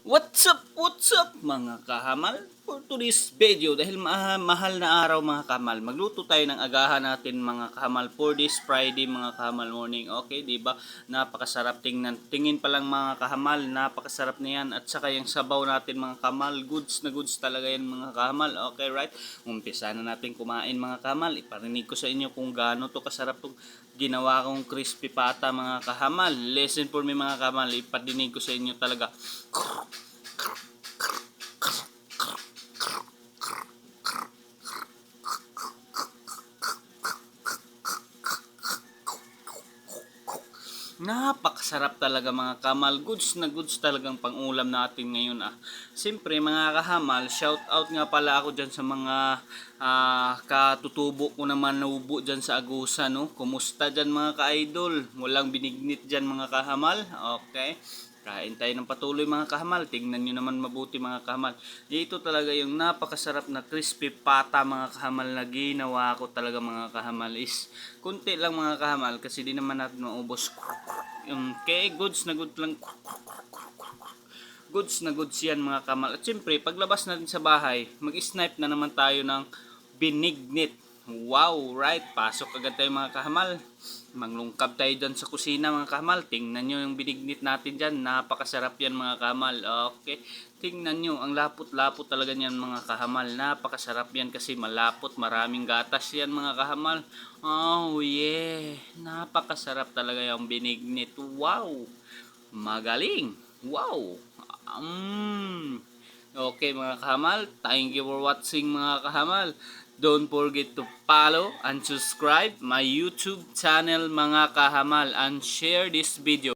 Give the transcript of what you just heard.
What's up mga kahamal? For today's video, dahil mahal na araw mga kahamal, magluto tayo ng agahan natin mga kahamal for this Friday mga kahamal morning. Okay, di ba? Napakasarap tingnan. Tingin pa lang mga kahamal, napakasarap niyan. At saka yung sabaw natin mga kahamal, goods na goods talaga yan mga kahamal. Okay, right? Umpisa na natin kumain mga kahamal. Iparinig ko sa inyo kung gaano to kasarap tong ginawa kong crispy pata mga kahamal. Listen for me mga kahamal, ipadinig ko sa inyo talaga. Napakasarap talaga mga kamal. Goods na goods talagang pangulam natin ngayon Siyempre mga kahamal, shout out nga pala ako dyan sa mga katutubo ko naman naubo dyan sa Agusa, no? Kumusta dyan mga ka-idol? Walang binignit dyan mga kahamal? Okay. Kain tayo ng patuloy mga kahamal. Tingnan nyo naman mabuti mga kahamal. Ito talaga yung napakasarap na crispy pata mga kahamal na ginawa ko talaga mga kahamal is kunti lang mga kahamal kasi di naman natin maubos. Okay, goods na good lang. Goods na goods yan mga kahamal. At syempre, paglabas natin sa bahay, mag-snipe na naman tayo ng binignit. Wow, right? Pasok agad tayo mga kahamal. Manglungkab tayo dyan sa kusina mga kahamal. Tingnan nyo yung binignit natin dyan. Napakasarap yan mga kahamal. Okay. Tingnan nyo. Ang lapot-lapot talaga yan mga kahamal. Napakasarap yan kasi malapot. Maraming gatas yan mga kahamal. Oh yeah. Napakasarap talaga yung binignit. Wow. Magaling. Wow. Okay mga kahamal. Thank you for watching mga kahamal. Don't forget to follow and subscribe my YouTube channel mga kahamal and share this video.